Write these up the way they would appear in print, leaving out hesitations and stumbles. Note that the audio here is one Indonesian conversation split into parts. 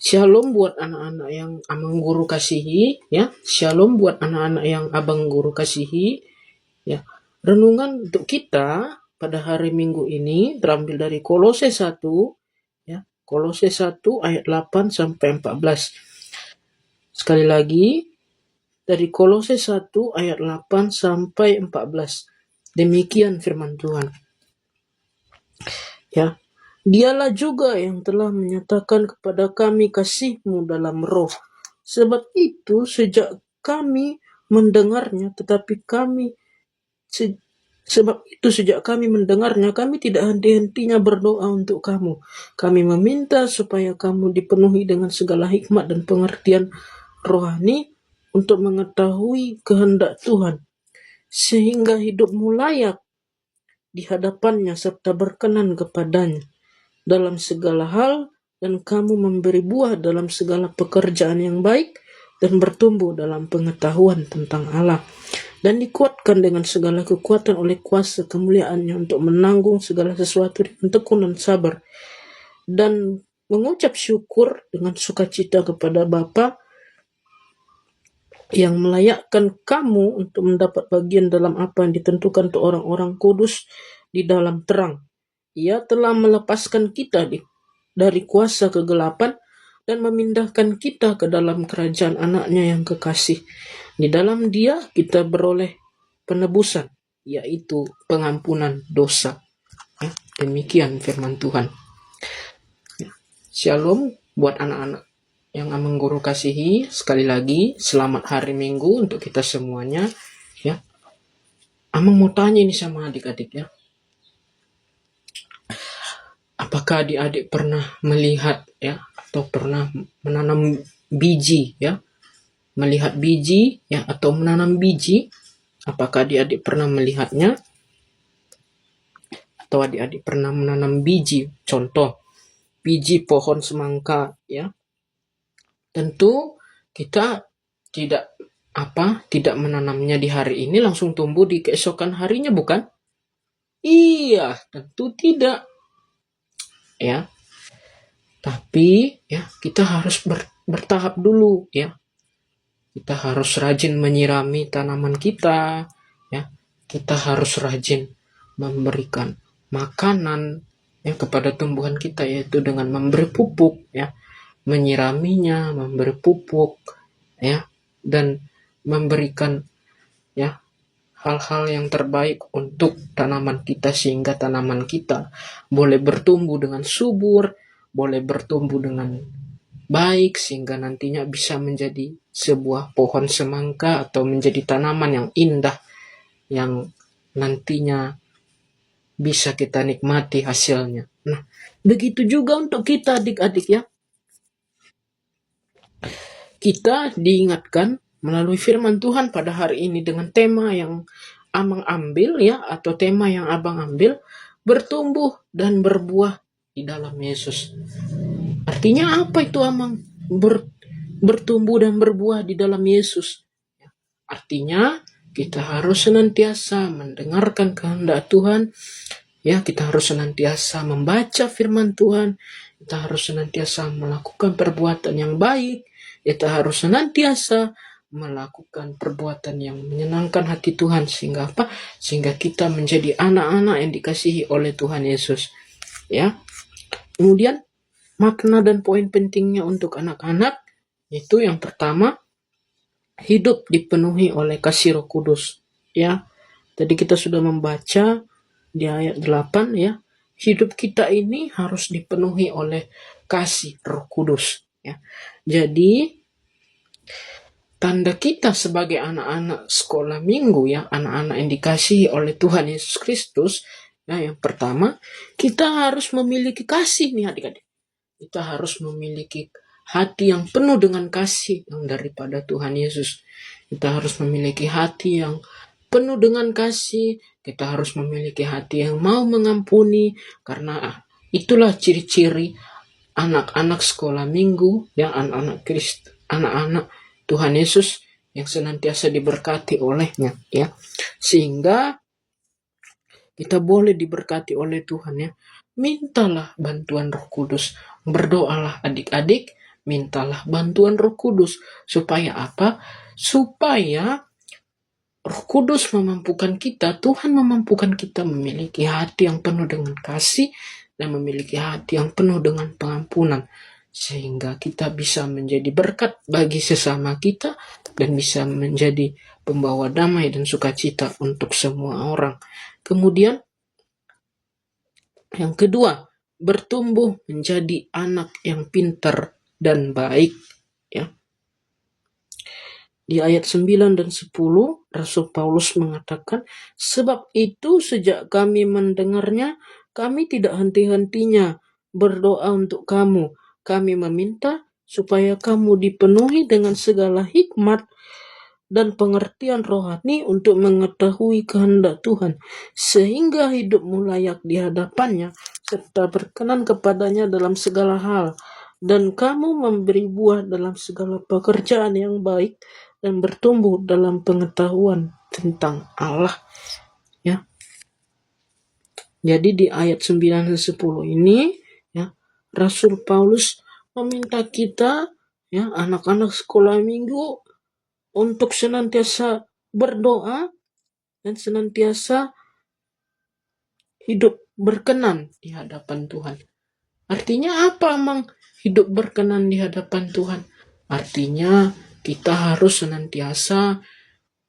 Shalom buat anak-anak yang Abang Guru kasihi, ya. Shalom buat anak-anak yang Abang Guru kasihi, ya. Renungan untuk kita pada hari Minggu ini terambil dari Kolose 1, ya. Kolose 1 ayat 8 sampai 14. Sekali lagi, dari Kolose 1 ayat 8 sampai 14. Demikian firman Tuhan. Ya. Dialah juga yang telah menyatakan kepada kami kasih-Mu dalam roh. Sebab itu sejak kami mendengarnya, kami tidak henti-hentinya berdoa untuk kamu. Kami meminta supaya kamu dipenuhi dengan segala hikmat dan pengertian rohani untuk mengetahui kehendak Tuhan, sehingga hidupmu layak di hadapannya serta berkenan kepadanya dalam segala hal, dan kamu memberi buah dalam segala pekerjaan yang baik dan bertumbuh dalam pengetahuan tentang Allah, dan dikuatkan dengan segala kekuatan oleh kuasa kemuliaannya untuk menanggung segala sesuatu dengan tekun dan sabar, dan mengucap syukur dengan sukacita kepada Bapa yang melayakkan kamu untuk mendapat bagian dalam apa yang ditentukan untuk orang-orang kudus di dalam terang. Ia telah melepaskan kita dari kuasa kegelapan dan memindahkan kita ke dalam kerajaan anaknya yang kekasih. Di dalam Dia kita beroleh penebusan, yaitu pengampunan dosa. Demikian firman Tuhan. Shalom buat anak-anak yang Abang Guru kasihi. Sekali lagi, selamat hari Minggu untuk kita semuanya. Ya, Abang mau tanya ini sama adik-adik, ya. Apakah adik-adik pernah melihat, ya, atau pernah menanam biji, ya? Melihat biji, ya, atau menanam biji? Apakah adik-adik pernah melihatnya? Atau adik-adik pernah menanam biji? Contoh, biji pohon semangka, ya. Tentu kita tidak menanamnya di hari ini langsung tumbuh di keesokan harinya, bukan? Iya, tentu tidak. Ya. Tapi ya kita harus bertahap dulu, ya. Kita harus rajin menyirami tanaman kita, ya. Kita harus rajin memberikan makanan, ya, kepada tumbuhan kita, yaitu dengan memberi pupuk, ya. Menyiraminya, memberi pupuk, ya, dan memberikan, ya, hal-hal yang terbaik untuk tanaman kita sehingga tanaman kita boleh bertumbuh dengan subur, boleh bertumbuh dengan baik sehingga nantinya bisa menjadi sebuah pohon semangka atau menjadi tanaman yang indah yang nantinya bisa kita nikmati hasilnya. Nah, begitu juga untuk kita adik-adik, ya. Kita diingatkan melalui firman Tuhan pada hari ini dengan tema yang Abang ambil, ya, atau tema yang Abang ambil, bertumbuh dan berbuah di dalam Yesus. Artinya apa itu Abang? Bertumbuh dan berbuah di dalam Yesus. Artinya kita harus senantiasa mendengarkan kehendak Tuhan, ya, kita harus senantiasa membaca firman Tuhan, kita harus senantiasa melakukan perbuatan yang baik, kita harus senantiasa melakukan perbuatan yang menyenangkan hati Tuhan, sehingga apa? Sehingga kita menjadi anak-anak yang dikasihi oleh Tuhan Yesus, ya. Kemudian makna dan poin pentingnya untuk anak-anak itu yang pertama, hidup dipenuhi oleh kasih Roh Kudus, ya. Tadi kita sudah membaca di ayat 8, ya. Hidup kita ini harus dipenuhi oleh kasih Roh Kudus, ya. Jadi tanda kita sebagai anak-anak sekolah minggu, ya, anak-anak yang dikasihi oleh Tuhan Yesus Kristus, ya, yang pertama, kita harus memiliki kasih nih adik-adik. Kita harus memiliki hati yang penuh dengan kasih yang daripada Tuhan Yesus. Kita harus memiliki hati yang penuh dengan kasih. Kita harus memiliki hati yang mau mengampuni, karena itulah ciri-ciri anak-anak sekolah minggu, ya, anak-anak Tuhan Yesus yang senantiasa diberkati olehnya, ya. Sehingga kita boleh diberkati oleh Tuhan, ya. Mintalah bantuan Roh Kudus. Berdoalah adik-adik mintalah bantuan Roh Kudus. Supaya apa? Supaya Roh Kudus memampukan kita, Tuhan memampukan kita memiliki hati yang penuh dengan kasih dan memiliki hati yang penuh dengan pengampunan. Sehingga kita bisa menjadi berkat bagi sesama kita dan bisa menjadi pembawa damai dan sukacita untuk semua orang. Kemudian yang kedua, bertumbuh menjadi anak yang pintar dan baik. Ya. Di ayat 9 dan 10, Rasul Paulus mengatakan, sebab itu sejak kami mendengarnya, kami tidak henti-hentinya berdoa untuk kamu. Kami meminta supaya kamu dipenuhi dengan segala hikmat dan pengertian rohani untuk mengetahui kehendak Tuhan, sehingga hidupmu layak di hadapannya, serta berkenan kepadanya dalam segala hal, dan kamu memberi buah dalam segala pekerjaan yang baik, dan bertumbuh dalam pengetahuan tentang Allah. Ya. Jadi di ayat 9 dan 10 ini, ya, Rasul Paulus meminta kita, ya, anak-anak sekolah minggu, untuk senantiasa berdoa dan senantiasa hidup berkenan di hadapan Tuhan. Artinya apa emang hidup berkenan di hadapan Tuhan? Artinya kita harus senantiasa,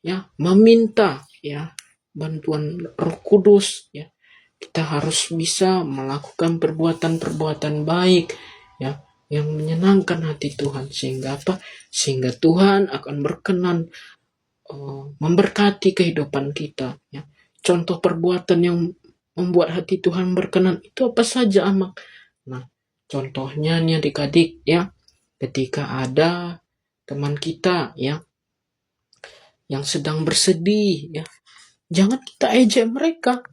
ya, meminta, ya, bantuan Roh Kudus, ya. Kita harus bisa melakukan perbuatan-perbuatan baik, ya, yang menyenangkan hati Tuhan, sehingga apa? Sehingga Tuhan akan berkenan memberkati kehidupan kita, ya. Contoh perbuatan yang membuat hati Tuhan berkenan itu apa saja, Amak? Nah, contohnya nih adik-adik, ya, ketika ada teman kita, ya, yang sedang bersedih, ya, jangan kita ejek mereka,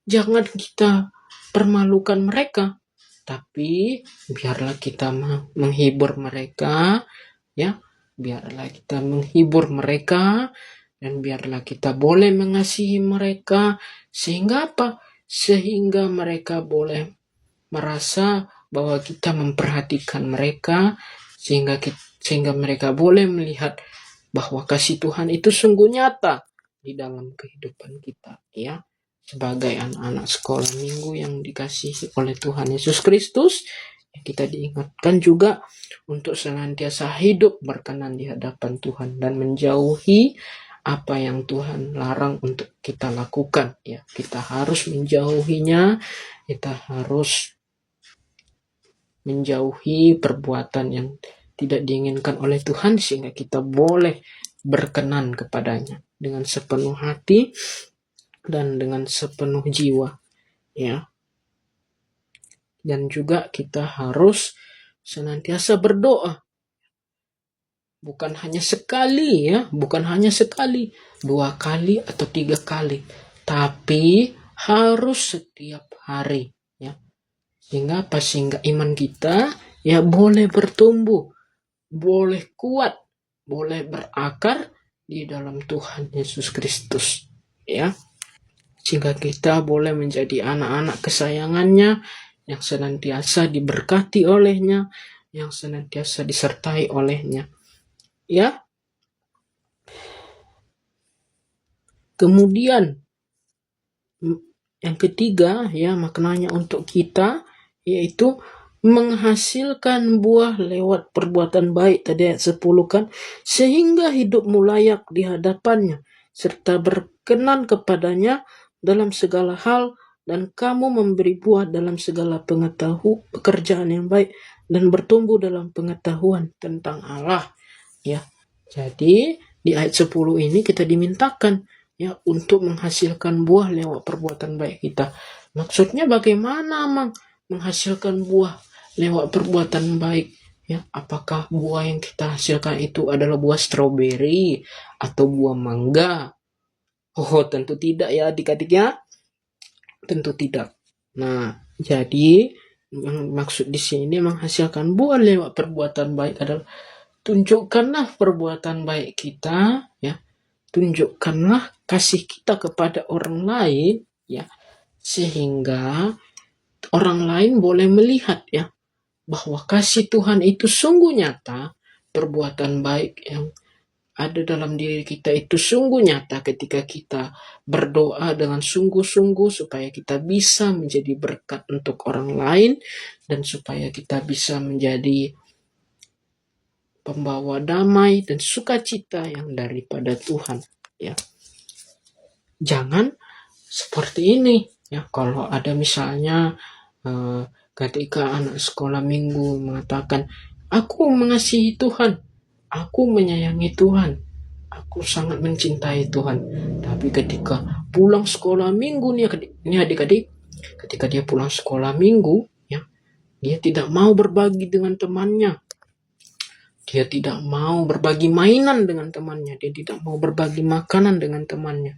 jangan kita permalukan mereka, tapi biarlah kita menghibur mereka, ya, biarlah kita menghibur mereka, dan biarlah kita boleh mengasihi mereka, sehingga apa? Sehingga mereka boleh merasa bahwa kita memperhatikan mereka, sehingga mereka boleh melihat bahwa kasih Tuhan itu sungguh nyata di dalam kehidupan kita, ya. Sebagai anak-anak sekolah minggu yang dikasihi oleh Tuhan Yesus Kristus, kita diingatkan juga untuk senantiasa hidup berkenan di hadapan Tuhan dan menjauhi apa yang Tuhan larang untuk kita lakukan, ya. Kita harus menjauhinya, kita harus menjauhi perbuatan yang tidak diinginkan oleh Tuhan, sehingga kita boleh berkenan kepadanya dengan sepenuh hati dan dengan sepenuh jiwa, ya. Dan juga kita harus senantiasa berdoa, bukan hanya sekali, ya, bukan hanya sekali, 2 kali atau 3 kali, tapi harus setiap hari, ya. Sehingga apa? Sehingga iman kita, ya, boleh bertumbuh, boleh kuat, boleh berakar di dalam Tuhan Yesus Kristus, ya. Sehingga kita boleh menjadi anak-anak kesayangannya yang senantiasa diberkati olehnya, yang senantiasa disertai olehnya, ya. Kemudian yang ketiga, ya, maknanya untuk kita, yaitu menghasilkan buah lewat perbuatan baik, tadi ayat 10 kan, sehingga hidupmu layak di hadapannya, serta berkenan kepadanya dalam segala hal, dan kamu memberi buah dalam segala pekerjaan yang baik, dan bertumbuh dalam pengetahuan tentang Allah, ya. Jadi di ayat 10 ini kita dimintakan, ya, untuk menghasilkan buah lewat perbuatan baik kita. Maksudnya bagaimana, Mang, menghasilkan buah lewat perbuatan baik, ya? Apakah buah yang kita hasilkan itu adalah buah stroberi atau buah mangga? Oh, tentu tidak, ya, adik-adik, ya. Tentu tidak. Nah, jadi maksud di sini menghasilkan buah lewat perbuatan baik adalah tunjukkanlah perbuatan baik kita, ya. Tunjukkanlah kasih kita kepada orang lain, ya, sehingga orang lain boleh melihat, ya, bahwa kasih Tuhan itu sungguh nyata, perbuatan baik yang ada dalam diri kita itu sungguh nyata ketika kita berdoa dengan sungguh-sungguh supaya kita bisa menjadi berkat untuk orang lain dan supaya kita bisa menjadi pembawa damai dan sukacita yang daripada Tuhan, ya. Jangan seperti ini, ya. Kalau ada misalnya ketika anak sekolah minggu mengatakan, aku mengasihi Tuhan, aku menyayangi Tuhan, aku sangat mencintai Tuhan. Tapi ketika pulang sekolah minggu nih adik-adik, ketika dia pulang sekolah minggu, ya, dia tidak mau berbagi dengan temannya. Dia tidak mau berbagi mainan dengan temannya. Dia tidak mau berbagi makanan dengan temannya.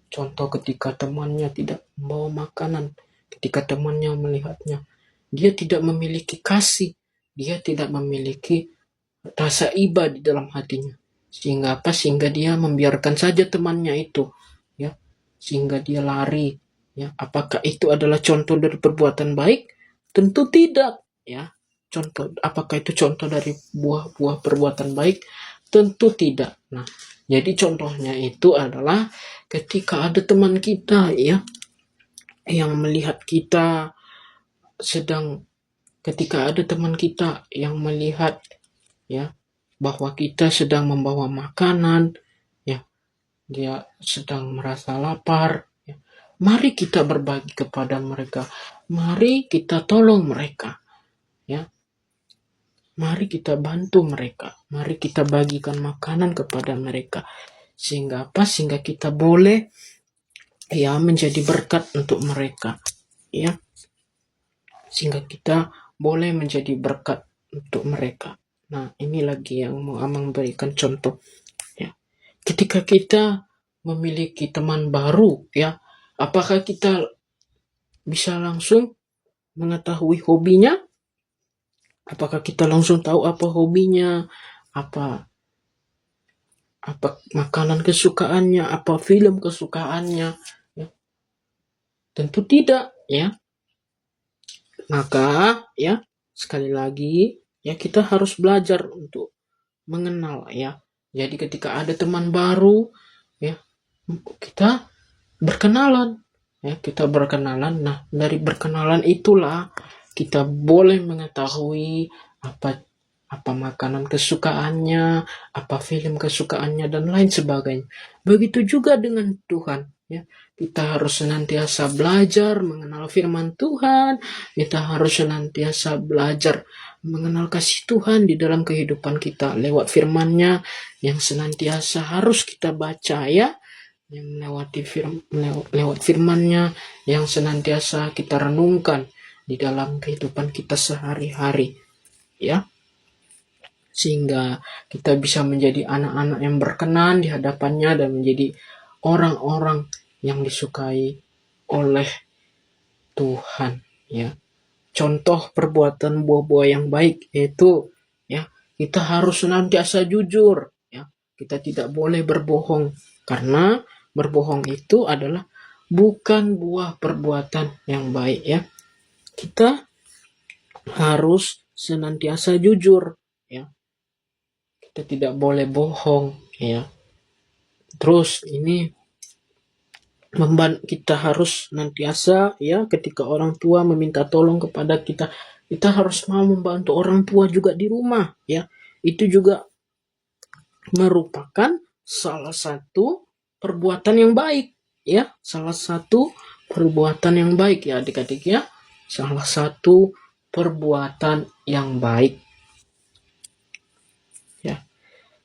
Contoh ketika temannya tidak membawa makanan, ketika temannya melihatnya, dia tidak memiliki kasih, dia tidak memiliki rasa iba di dalam hatinya. Sehingga apa? Sehingga dia membiarkan saja temannya itu, ya, sehingga dia lari. Ya, apakah itu adalah contoh dari perbuatan baik? Tentu tidak, ya. Apakah itu contoh dari buah-buah perbuatan baik? Tentu tidak. Nah, jadi contohnya itu adalah ketika ada teman kita, ya, yang melihat kita ketika ada teman kita yang melihat, ya, bahwa kita sedang membawa makanan, ya, dia sedang merasa lapar, ya. Mari kita berbagi kepada mereka. Mari kita tolong mereka, ya. Mari kita bantu mereka. Mari kita bagikan makanan kepada mereka. Sehingga apa? Sehingga kita boleh, ya, menjadi berkat untuk mereka, ya. Sehingga kita boleh menjadi berkat untuk mereka. Nah, ini lagi yang mau Amang berikan contoh, ya. Ketika kita memiliki teman baru, ya, apakah kita bisa langsung mengetahui hobinya? Apakah kita langsung tahu apa hobinya, apa makanan kesukaannya, apa film kesukaannya? Ya. Tentu tidak, ya. Maka, ya, sekali lagi, ya, kita harus belajar untuk mengenal, ya. Jadi ketika ada teman baru, ya, kita berkenalan, ya, kita berkenalan. Nah, dari berkenalan itulah kita boleh mengetahui apa makanan kesukaannya, apa film kesukaannya, dan lain sebagainya. Begitu juga dengan Tuhan, ya. Kita harus senantiasa belajar mengenal firman Tuhan. Kita harus senantiasa belajar mengenal kasih Tuhan di dalam kehidupan kita lewat firman-Nya yang senantiasa harus kita baca, ya. Yang lewat firman-Nya yang senantiasa kita renungkan di dalam kehidupan kita sehari-hari, ya. Sehingga kita bisa menjadi anak-anak yang berkenan di hadapannya dan menjadi orang-orang yang disukai oleh Tuhan, ya. Contoh perbuatan buah-buah yang baik yaitu, ya, kita harus senantiasa jujur, ya. Kita tidak boleh berbohong, karena berbohong itu adalah bukan buah perbuatan yang baik, ya. Kita harus senantiasa jujur, ya. Kita tidak boleh bohong, ya. Terus ini kita harus senantiasa, ya, ketika orang tua meminta tolong kepada kita, kita harus mau membantu orang tua juga di rumah, ya. Itu juga merupakan salah satu perbuatan yang baik, ya. Salah satu perbuatan yang baik, ya, adik-adik, ya. Salah satu perbuatan yang baik, ya.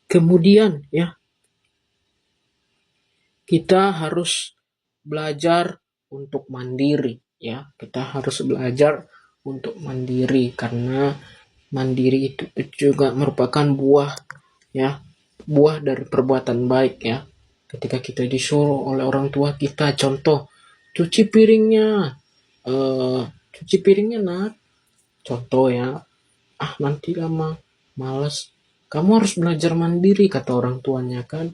Kemudian, ya, kita harus belajar untuk mandiri, ya. Kita harus belajar untuk mandiri, karena mandiri itu juga merupakan buah, ya, buah dari perbuatan baik, ya. Ketika kita disuruh oleh orang tua kita, contoh cuci piringnya, nak, contoh, ya. Nanti lama, malas, kamu harus belajar mandiri, kata orang tuanya, kan.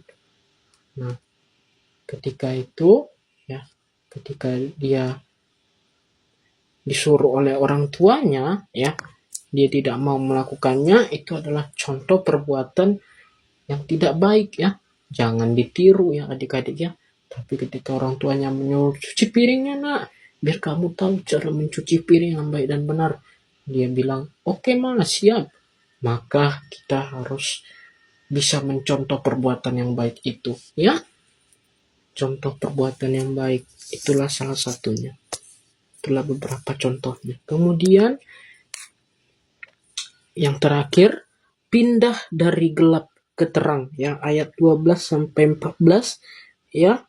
Nah, ketika itu, ya, ketika dia disuruh oleh orang tuanya, ya, dia tidak mau melakukannya, itu adalah contoh perbuatan yang tidak baik ya. Jangan ditiru ya adik-adik ya. Tapi ketika orang tuanya menyuruh cuci piringnya nak, biar kamu tahu cara mencuci piring yang baik dan benar, dia bilang oke ma, siap. Maka kita harus bisa mencontoh perbuatan yang baik itu ya. Contoh perbuatan yang baik itulah salah satunya. Itulah beberapa contohnya. Kemudian yang terakhir, pindah dari gelap ke terang ya, ayat 12 sampai 14 ya.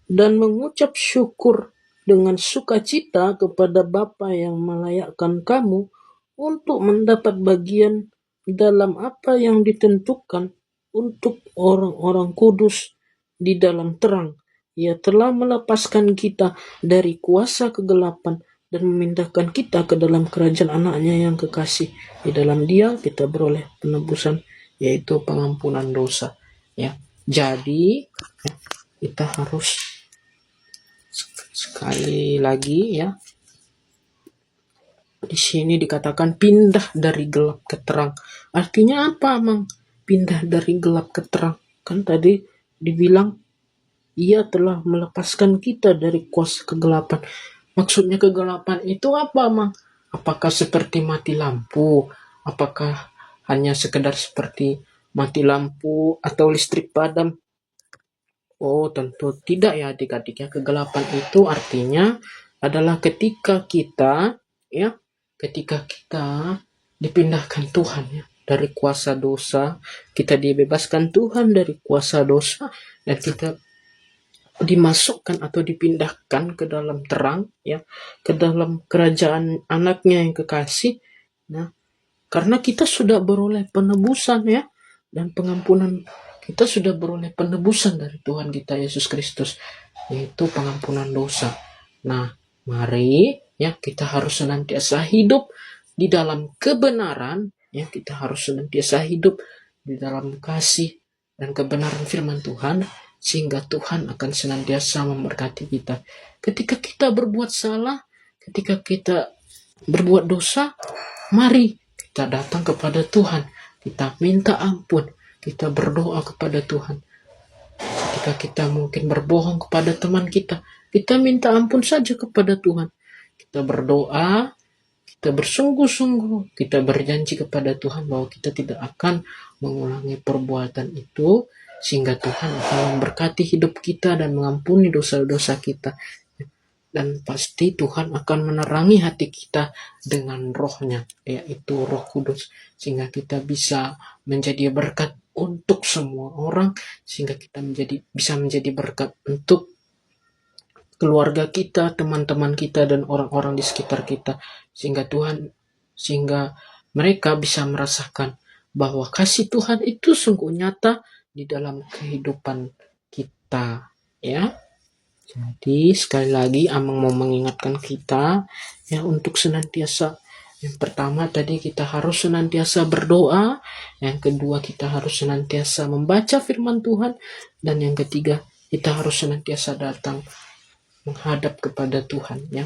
Dan mengucap syukur dengan sukacita kepada Bapa yang melayakkan kamu untuk mendapat bagian dalam apa yang ditentukan untuk orang-orang kudus di dalam terang. Ia telah melepaskan kita dari kuasa kegelapan dan memindahkan kita ke dalam kerajaan anaknya yang kekasih. Di dalam dia kita beroleh penebusan, yaitu pengampunan dosa ya. Jadi kita harus sekali lagi ya, di sini dikatakan pindah dari gelap ke terang. Artinya apa, Mang? Pindah dari gelap ke terang. Kan tadi dibilang ia telah melepaskan kita dari kuasa kegelapan. Maksudnya kegelapan itu apa, Mang? Apakah seperti mati lampu? Apakah hanya sekedar seperti mati lampu atau listrik padam? Oh, tentu tidak ya adik-adik ya. Kegelapan itu artinya adalah ketika kita dipindahkan Tuhan ya dari kuasa dosa, kita dibebaskan Tuhan dari kuasa dosa, dan kita dimasukkan atau dipindahkan ke dalam terang ya, ke dalam kerajaan anaknya yang kekasih. Nah, karena kita sudah beroleh penebusan ya, dan pengampunan, kita sudah beroleh penebusan dari Tuhan kita Yesus Kristus, yaitu pengampunan dosa. Nah, mari ya kita harus senantiasa hidup di dalam kebenaran ya, kita harus senantiasa hidup di dalam kasih dan kebenaran firman Tuhan, sehingga Tuhan akan senantiasa memberkati kita. Ketika kita berbuat salah, ketika kita berbuat dosa, mari kita datang kepada Tuhan, kita minta ampun, kita berdoa kepada Tuhan. Ketika kita mungkin berbohong kepada teman kita minta ampun saja kepada Tuhan. Kita berdoa, kita bersungguh-sungguh, kita berjanji kepada Tuhan bahwa kita tidak akan mengulangi perbuatan itu, sehingga Tuhan akan memberkati hidup kita dan mengampuni dosa-dosa kita. Dan pasti Tuhan akan menerangi hati kita dengan roh-Nya, yaitu Roh Kudus, sehingga kita bisa menjadi berkat untuk semua orang, sehingga kita bisa menjadi berkat untuk keluarga kita, teman-teman kita, dan orang-orang di sekitar kita, sehingga mereka bisa merasakan bahwa kasih Tuhan itu sungguh nyata di dalam kehidupan kita ya. Jadi sekali lagi Amang mau mengingatkan kita ya untuk senantiasa, yang pertama tadi kita harus senantiasa berdoa, yang kedua kita harus senantiasa membaca firman Tuhan, dan yang ketiga kita harus senantiasa datang menghadap kepada Tuhan ya.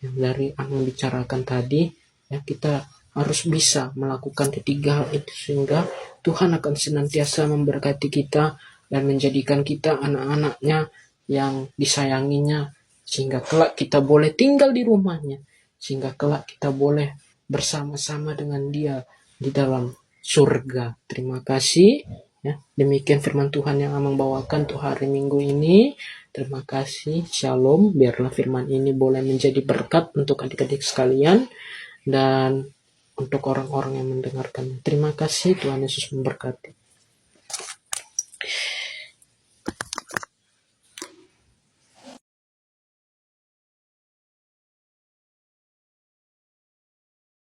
Yang dari Amang bicarakan tadi ya, kita harus bisa melakukan ketiga hal itu, sehingga Tuhan akan senantiasa memberkati kita dan menjadikan kita anak-anaknya yang disayanginya, sehingga kelak kita boleh tinggal di rumahnya, sehingga kelak kita boleh bersama-sama dengan dia di dalam surga. Terima kasih ya. Demikian firman Tuhan yang Amang bawakan untuk hari Minggu ini. Terima kasih. Shalom. Biarlah firman ini boleh menjadi berkat untuk adik-adik sekalian dan untuk orang-orang yang mendengarkan. Terima kasih. Tuhan Yesus memberkati.